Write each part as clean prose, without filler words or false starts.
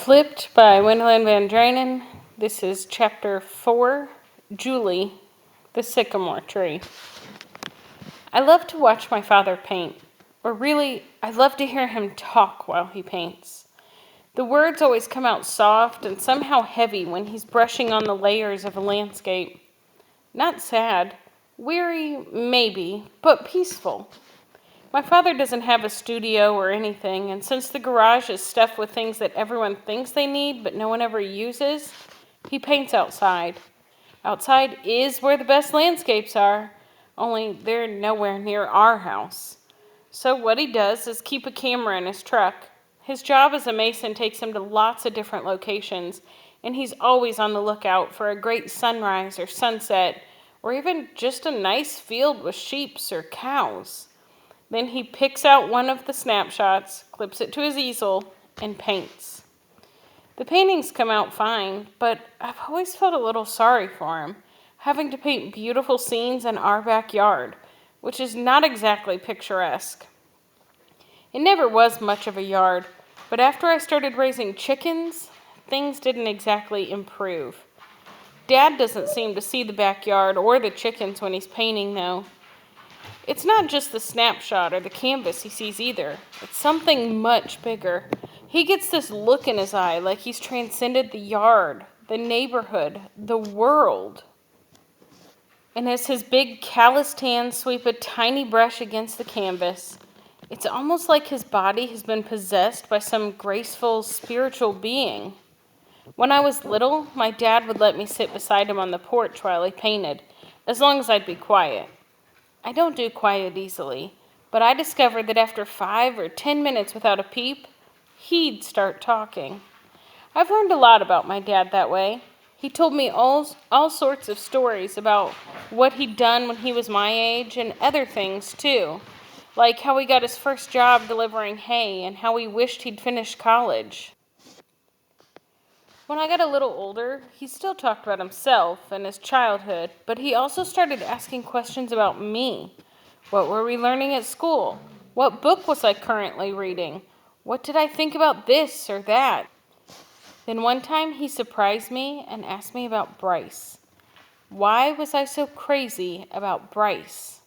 Flipped by Wendelin Van Draanen. This is chapter 4, Julie, the Sycamore Tree. I love to watch my father paint, or really, I love to hear him talk while he paints. The words always come out soft and somehow heavy when he's brushing on the layers of a landscape. Not sad, weary, maybe, but peaceful. My father doesn't have a studio or anything, and since the garage is stuffed with things that everyone thinks they need but no one ever uses, he paints outside. Outside is where the best landscapes are, only they're nowhere near our house. So what he does is keep a camera in his truck. His job as a mason takes him to lots of different locations, and he's always on the lookout for a great sunrise or sunset, or even just a nice field with sheep or cows. Then he picks out one of the snapshots, clips it to his easel, and paints. The paintings come out fine, but I've always felt a little sorry for him, having to paint beautiful scenes in our backyard, which is not exactly picturesque. It never was much of a yard, but after I started raising chickens, things didn't exactly improve. Dad doesn't seem to see the backyard or the chickens when he's painting, though. It's not just the snapshot or the canvas he sees either. It's something much bigger. He gets this look in his eye like he's transcended the yard, the neighborhood, the world. And as his big calloused hands sweep a tiny brush against the canvas, it's almost like his body has been possessed by some graceful spiritual being. When I was little, my dad would let me sit beside him on the porch while he painted, as long as I'd be quiet. I don't do quiet easily, but I discovered that after 5 or 10 minutes without a peep, he'd start talking. I've learned a lot about my dad that way. He told me all sorts of stories about what he'd done when he was my age and other things too, like how he got his first job delivering hay and how he wished he'd finished college. When I got a little older, he still talked about himself and his childhood, but he also started asking questions about me. What were we learning at school? What book was I currently reading? What did I think about this or that? Then one time he surprised me and asked me about Bryce. Why was I so crazy about Bryce?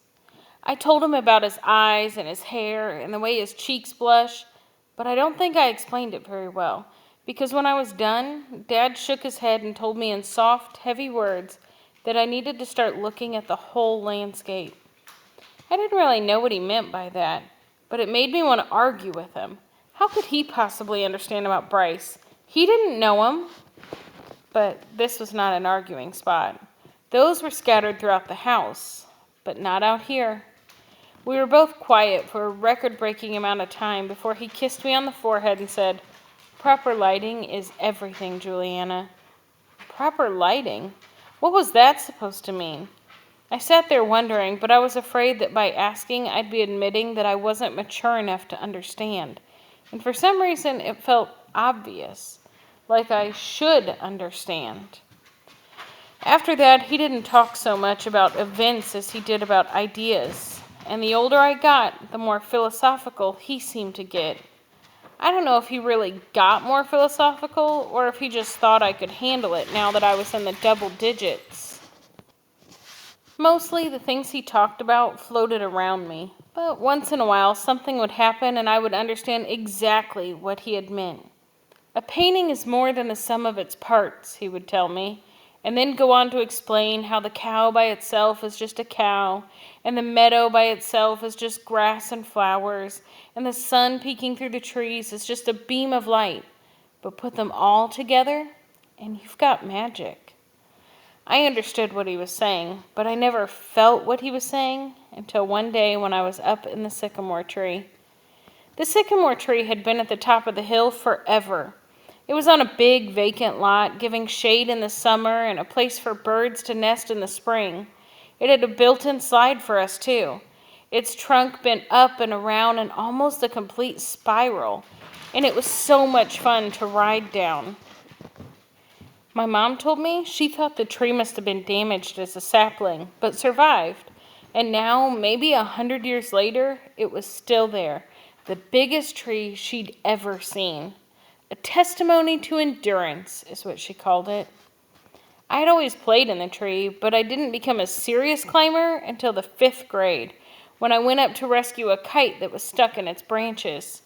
I told him about his eyes and his hair and the way his cheeks blush, but I don't think I explained it very well. Because when I was done, Dad shook his head and told me in soft, heavy words that I needed to start looking at the whole landscape. I didn't really know what he meant by that, but it made me want to argue with him. How could he possibly understand about Bryce? He didn't know him. But this was not an arguing spot. Those were scattered throughout the house, but not out here. We were both quiet for a record-breaking amount of time before he kissed me on the forehead and said, "Proper lighting is everything, Juliana." Proper lighting? What was that supposed to mean? I sat there wondering, but I was afraid that by asking I'd be admitting that I wasn't mature enough to understand. And for some reason it felt obvious, like I should understand. After that, he didn't talk so much about events as he did about ideas. And the older I got, the more philosophical he seemed to get. I don't know if he really got more philosophical or if he just thought I could handle it now that I was in the double digits. Mostly the things he talked about floated around me, but once in a while something would happen and I would understand exactly what he had meant. A painting is more than the sum of its parts, he would tell me, and then go on to explain how the cow by itself is just a cow, and the meadow by itself is just grass and flowers, and the sun peeking through the trees is just a beam of light. But put them all together, and you've got magic. I understood what he was saying, but I never felt what he was saying until one day when I was up in the sycamore tree. The sycamore tree had been at the top of the hill forever. It was on a big vacant lot, giving shade in the summer and a place for birds to nest in the spring. It had a built-in slide for us, too. Its trunk bent up and around in almost a complete spiral, and it was so much fun to ride down. My mom told me she thought the tree must have been damaged as a sapling, but survived. And now, maybe 100 years later, it was still there, the biggest tree she'd ever seen. A testimony to endurance is what she called it. I had always played in the tree, but I didn't become a serious climber until the 5th grade, when I went up to rescue a kite that was stuck in its branches.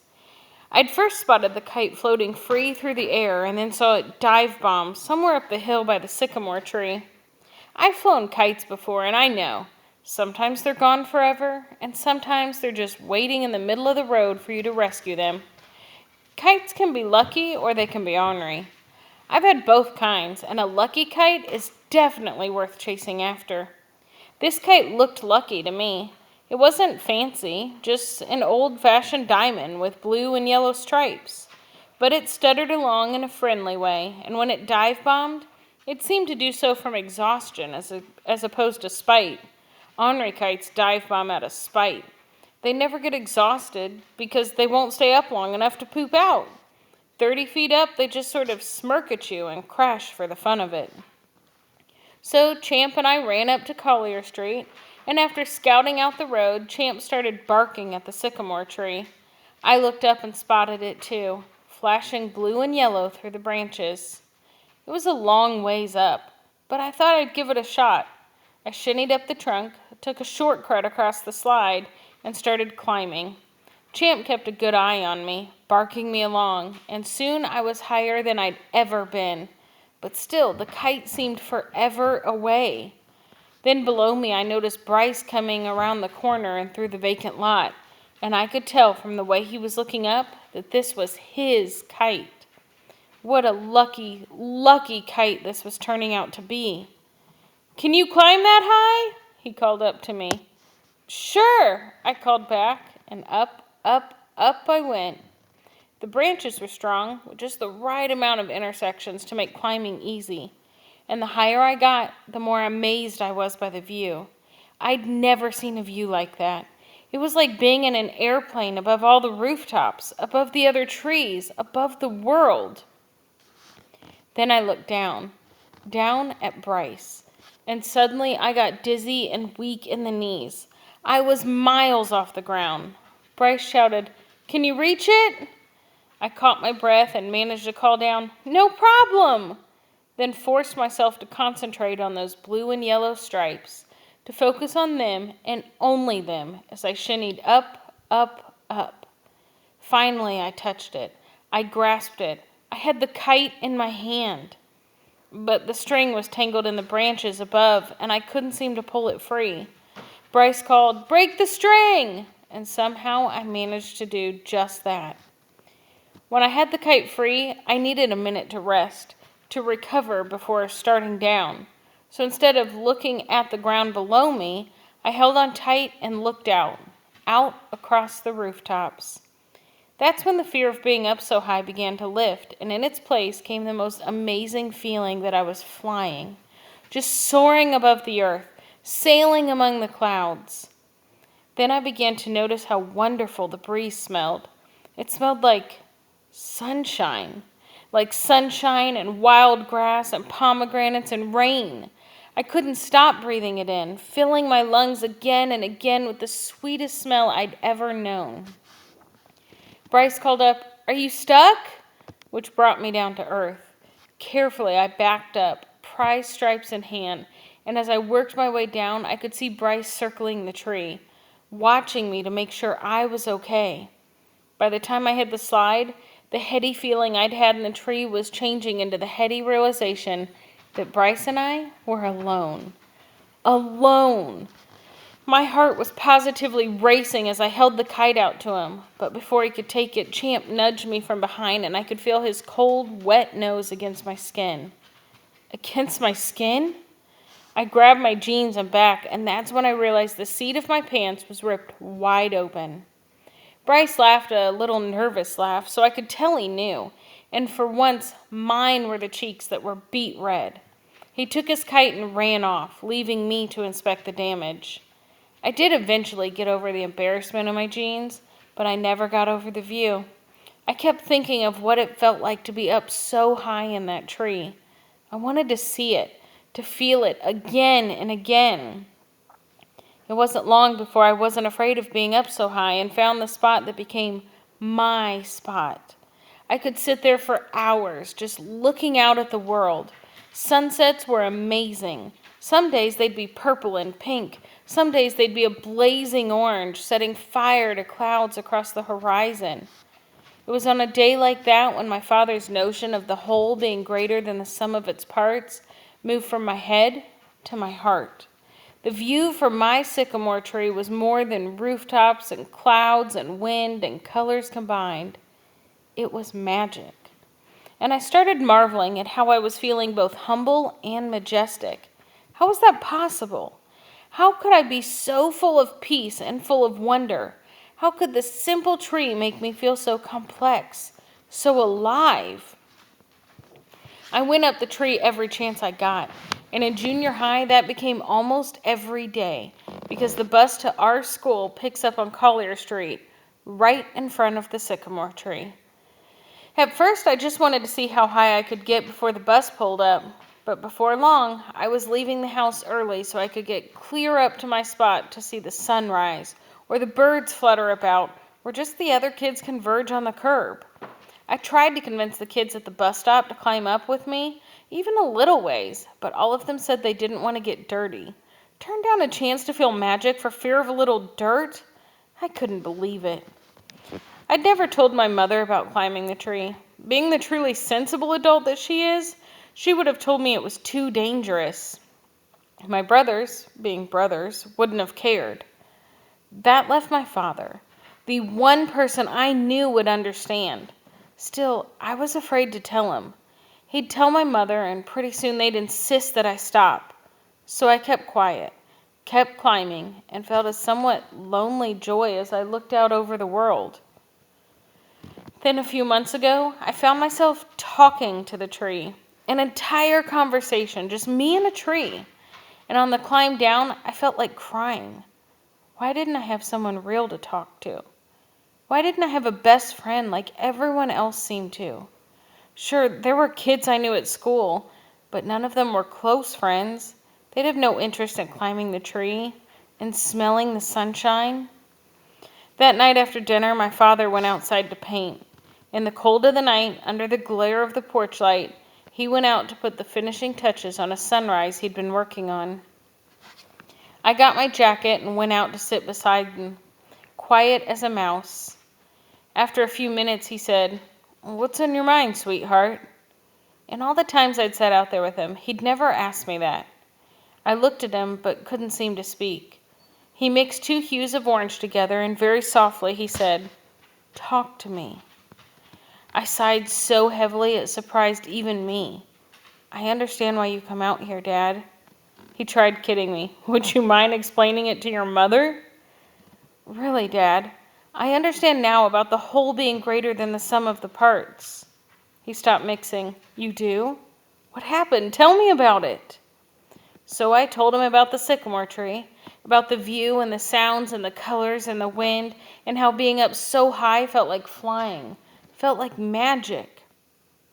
I'd first spotted the kite floating free through the air and then saw it dive bomb somewhere up the hill by the sycamore tree. I've flown kites before, and I know. Sometimes they're gone forever, and sometimes they're just waiting in the middle of the road for you to rescue them. Kites can be lucky or they can be ornery. I've had both kinds, and a lucky kite is definitely worth chasing after. This kite looked lucky to me. It wasn't fancy, just an old-fashioned diamond with blue and yellow stripes. But it stuttered along in a friendly way, and when it dive-bombed, it seemed to do so from exhaustion as opposed to spite. Ornery kites dive-bomb out of spite. They never get exhausted because they won't stay up long enough to poop out. 30 feet up, they just sort of smirk at you and crash for the fun of it. So Champ and I ran up to Collier Street, and after scouting out the road, Champ started barking at the sycamore tree. I looked up and spotted it too, flashing blue and yellow through the branches. It was a long ways up, but I thought I'd give it a shot. I shinnied up the trunk, took a shortcut across the slide, and started climbing. Champ kept a good eye on me, barking me along, and soon I was higher than I'd ever been. But still, the kite seemed forever away. Then below me, I noticed Bryce coming around the corner and through the vacant lot, and I could tell from the way he was looking up that this was his kite. What a lucky, lucky kite this was turning out to be. "Can you climb that high?" he called up to me. "Sure," I called back, and up I went. The branches were strong, with just the right amount of intersections to make climbing easy. And the higher I got, the more amazed I was by the view. I'd never seen a view like that. It was like being in an airplane above all the rooftops, above the other trees, above the world. Then I looked down at Bryce, and suddenly I got dizzy and weak in the knees. I was miles off the ground. Bryce shouted, "Can you reach it?" I caught my breath and managed to call down, "No problem!" Then forced myself to concentrate on those blue and yellow stripes, to focus on them and only them as I shinnied up. Finally, I touched it. I grasped it. I had the kite in my hand. But the string was tangled in the branches above, and I couldn't seem to pull it free. Bryce called, "Break the string!" And somehow I managed to do just that. When I had the kite free, I needed a minute to rest, to recover before starting down. So instead of looking at the ground below me, I held on tight and looked out across the rooftops. That's when the fear of being up so high began to lift, and in its place came the most amazing feeling that I was flying, just soaring above the earth, sailing among the clouds. Then I began to notice how wonderful the breeze smelled. It smelled like sunshine and wild grass and pomegranates and rain. I couldn't stop breathing it in, filling my lungs again and again with the sweetest smell I'd ever known. Bryce called up, "Are you stuck?" which brought me down to earth. Carefully, I backed up, prize stripes in hand, and as I worked my way down, I could see Bryce circling the tree, watching me to make sure I was okay. By the time I hit the slide, the heady feeling I'd had in the tree was changing into the heady realization that Bryce and I were alone. Alone! My heart was positively racing as I held the kite out to him, but before he could take it, Champ nudged me from behind and I could feel his cold, wet nose against my skin. Against my skin? I grabbed my jeans and back, and that's when I realized the seat of my pants was ripped wide open. Bryce laughed a little nervous laugh, so I could tell he knew, and for once, mine were the cheeks that were beet red. He took his kite and ran off, leaving me to inspect the damage. I did eventually get over the embarrassment of my jeans, but I never got over the view. I kept thinking of what it felt like to be up so high in that tree. I wanted to see it, to feel it again and again. It wasn't long before I wasn't afraid of being up so high and found the spot that became my spot. I could sit there for hours just looking out at the world. Sunsets were amazing. Some days they'd be purple and pink. Some days they'd be a blazing orange, setting fire to clouds across the horizon. It was on a day like that when my father's notion of the whole being greater than the sum of its parts moved from my head to my heart. The view from my sycamore tree was more than rooftops and clouds and wind and colors combined. It was magic. And I started marveling at how I was feeling both humble and majestic. How was that possible? How could I be so full of peace and full of wonder? How could this simple tree make me feel so complex, so alive? I went up the tree every chance I got, and in junior high that became almost every day because the bus to our school picks up on Collier Street, right in front of the sycamore tree. At first, I just wanted to see how high I could get before the bus pulled up, but before long, I was leaving the house early so I could get clear up to my spot to see the sunrise, or the birds flutter about, or just the other kids converge on the curb. I tried to convince the kids at the bus stop to climb up with me, even a little ways, but all of them said they didn't want to get dirty. Turn down a chance to feel magic for fear of a little dirt? I couldn't believe it. I'd never told my mother about climbing the tree. Being the truly sensible adult that she is, she would have told me it was too dangerous. My brothers, being brothers, wouldn't have cared. That left my father, the one person I knew would understand. Still, I was afraid to tell him. He'd tell my mother, and pretty soon they'd insist that I stop. So I kept quiet, kept climbing, and felt a somewhat lonely joy as I looked out over the world. Then a few months ago, I found myself talking to the tree. An entire conversation, just me and a tree. And on the climb down, I felt like crying. Why didn't I have someone real to talk to? Why didn't I have a best friend like everyone else seemed to? Sure, there were kids I knew at school, but none of them were close friends. They'd have no interest in climbing the tree and smelling the sunshine. That night after dinner, my father went outside to paint. In the cold of the night, under the glare of the porch light, he went out to put the finishing touches on a sunrise he'd been working on. I got my jacket and went out to sit beside him, quiet as a mouse. After a few minutes, he said, "What's on your mind, sweetheart?" In all the times I'd sat out there with him, he'd never asked me that. I looked at him, but couldn't seem to speak. He mixed two hues of orange together, and very softly he said, "Talk to me." I sighed so heavily it surprised even me. "I understand why you come out here, Dad." He tried kidding me. "Would you mind explaining it to your mother?" "Really, Dad, I understand now about the whole being greater than the sum of the parts." He stopped mixing. "You do? What happened? Tell me about it." So I told him about the sycamore tree, about the view and the sounds and the colors and the wind, and how being up so high felt like flying, felt like magic.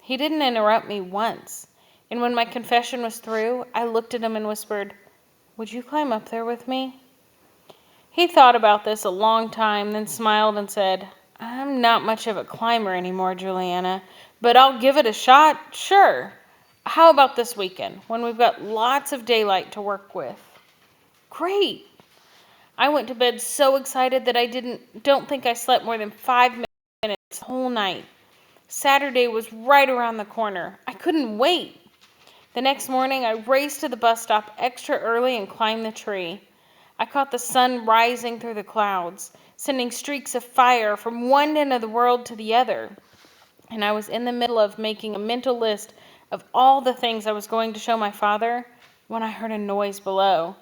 He didn't interrupt me once, and when my confession was through, I looked at him and whispered, "Would you climb up there with me?" He thought about this a long time, then smiled and said, "I'm not much of a climber anymore, Juliana, but I'll give it a shot, sure. How about this weekend, when we've got lots of daylight to work with?" "Great!" I went to bed so excited that I don't think I slept more than 5 minutes the whole night. Saturday was right around the corner. I couldn't wait. The next morning, I raced to the bus stop extra early and climbed the tree. I caught the sun rising through the clouds, sending streaks of fire from one end of the world to the other. And I was in the middle of making a mental list of all the things I was going to show my father when I heard a noise below.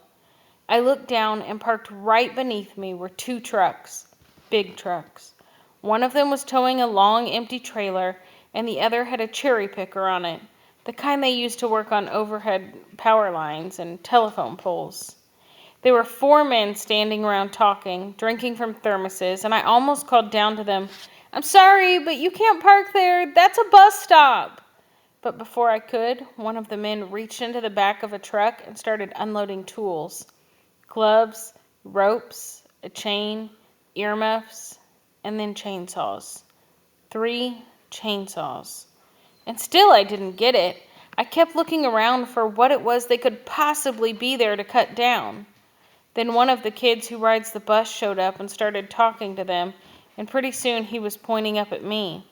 I looked down, and parked right beneath me were two trucks, big trucks. One of them was towing a long, empty trailer, and the other had a cherry picker on it, the kind they use to work on overhead power lines and telephone poles. There were 4 men standing around talking, drinking from thermoses, and I almost called down to them, "I'm sorry, but you can't park there. That's a bus stop." But before I could, one of the men reached into the back of a truck and started unloading tools. Gloves, ropes, a chain, earmuffs, and then chainsaws. 3 chainsaws. And still I didn't get it. I kept looking around for what it was they could possibly be there to cut down. Then one of the kids who rides the bus showed up and started talking to them, and pretty soon he was pointing up at me.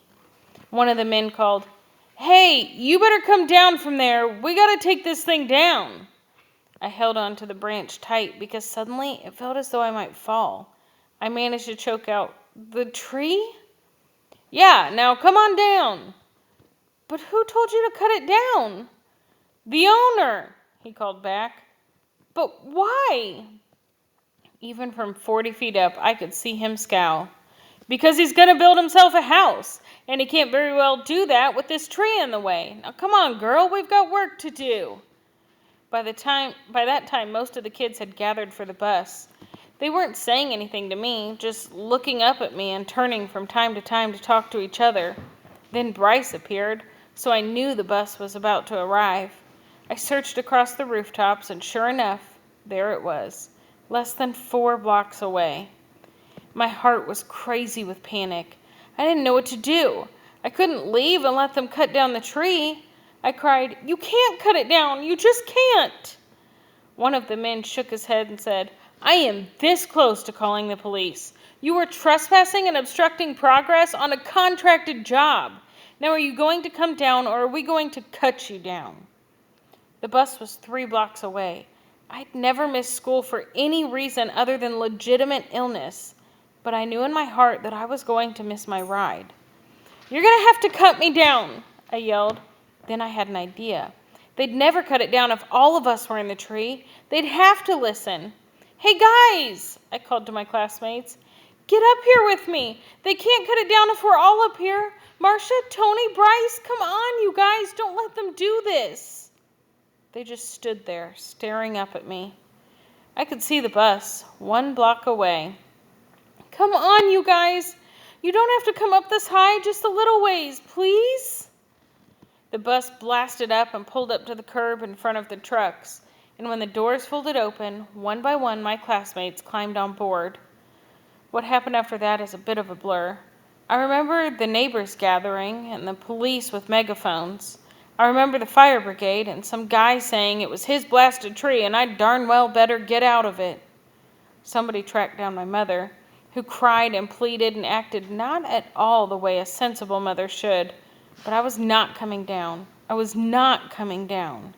One of the men called, "Hey, you better come down from there. We gotta take this thing down." I held on to the branch tight because suddenly it felt as though I might fall. I managed to choke out, "The tree?" "Yeah, now come on down." "But who told you to cut it down?" "The owner," he called back. "But why?" Even from 40 feet up, I could see him scowl. "Because he's going to build himself a house, and he can't very well do that with this tree in the way. Now come on, girl, we've got work to do." By that time, most of the kids had gathered for the bus. They weren't saying anything to me, just looking up at me and turning from time to time to talk to each other. Then Bryce appeared, so I knew the bus was about to arrive. I searched across the rooftops, and sure enough, there it was, less than 4 blocks away. My heart was crazy with panic. I didn't know what to do. I couldn't leave and let them cut down the tree. I cried, "You can't cut it down. You just can't." One of the men shook his head and said, "I am this close to calling the police. You are trespassing and obstructing progress on a contracted job. Now are you going to come down, or are we going to cut you down?" The bus was 3 blocks away. I'd never missed school for any reason other than legitimate illness, but I knew in my heart that I was going to miss my ride. "You're going to have to cut me down," I yelled. Then I had an idea. They'd never cut it down if all of us were in the tree. They'd have to listen. "Hey guys," I called to my classmates, "get up here with me. They can't cut it down if we're all up here. Marcia, Tony, Bryce, come on, you guys. Don't let them do this." They just stood there, staring up at me. I could see the bus, 1 block away. "Come on, you guys. You don't have to come up this high, just a little ways, please." The bus blasted up and pulled up to the curb in front of the trucks, and when the doors folded open, one by one my classmates climbed on board. What happened after that is a bit of a blur. I remember the neighbors gathering and the police with megaphones. I remember the fire brigade and some guy saying it was his blasted tree and I'd darn well better get out of it. Somebody tracked down my mother, who cried and pleaded and acted not at all the way a sensible mother should. But I was not coming down. I was not coming down.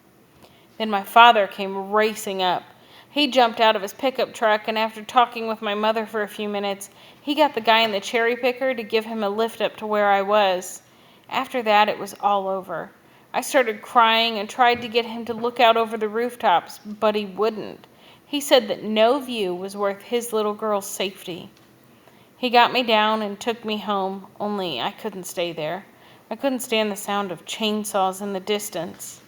Then my father came racing up. He jumped out of his pickup truck, and after talking with my mother for a few minutes, he got the guy in the cherry picker to give him a lift up to where I was. After that, it was all over. I started crying and tried to get him to look out over the rooftops, but he wouldn't. He said that no view was worth his little girl's safety. He got me down and took me home, only I couldn't stay there. I couldn't stand the sound of chainsaws in the distance.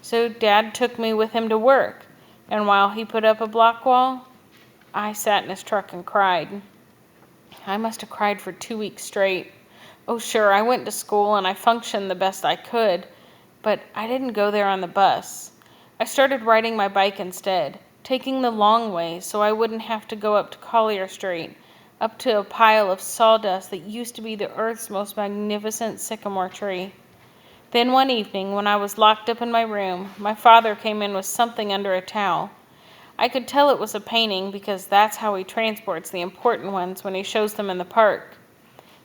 So Dad took me with him to work, and while he put up a block wall, I sat in his truck and cried. I must have cried for 2 weeks straight. Oh, sure, I went to school and I functioned the best I could, but I didn't go there on the bus. I started riding my bike instead, taking the long way so I wouldn't have to go up to Collier Street, up to a pile of sawdust that used to be the Earth's most magnificent sycamore tree. Then one evening, when I was locked up in my room, my father came in with something under a towel. I could tell it was a painting because that's how he transports the important ones when he shows them in the park.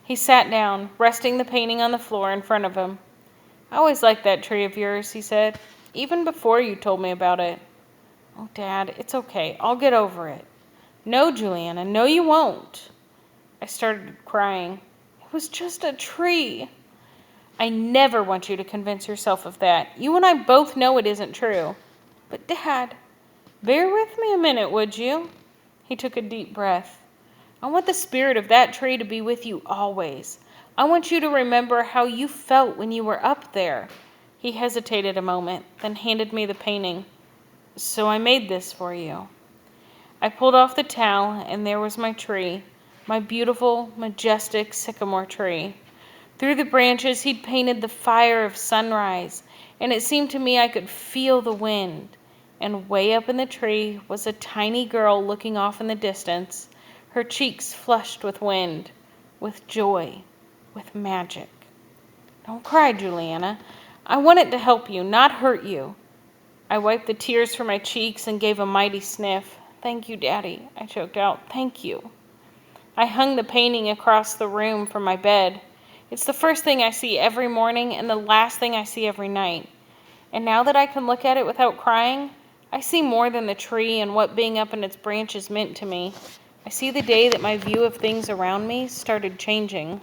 He sat down, resting the painting on the floor in front of him. "I always liked that tree of yours," he said, "even before you told me about it." "Oh, Dad, it's okay. I'll get over it." "No, Juliana, no you won't." I started crying. "It was just a tree." "I never want you to convince yourself of that. You and I both know it isn't true." "But Dad, bear with me a minute, would you?" He took a deep breath. "I want the spirit of that tree to be with you always. I want you to remember how you felt when you were up there." He hesitated a moment, then handed me the painting. "So I made this for you." I pulled off the towel, and there was my tree, my beautiful, majestic sycamore tree. Through the branches he'd painted the fire of sunrise, and it seemed to me I could feel the wind. And way up in the tree was a tiny girl looking off in the distance, her cheeks flushed with wind, with joy, with magic. Don't cry, Juliana. I wanted to help you, not hurt you. I wiped the tears from my cheeks and gave a mighty sniff. Thank you, Daddy, I choked out. Thank you. I hung the painting across the room from my bed. It's the first thing I see every morning and the last thing I see every night. And now that I can look at it without crying, I see more than the tree and what being up in its branches meant to me. I see the day that my view of things around me started changing.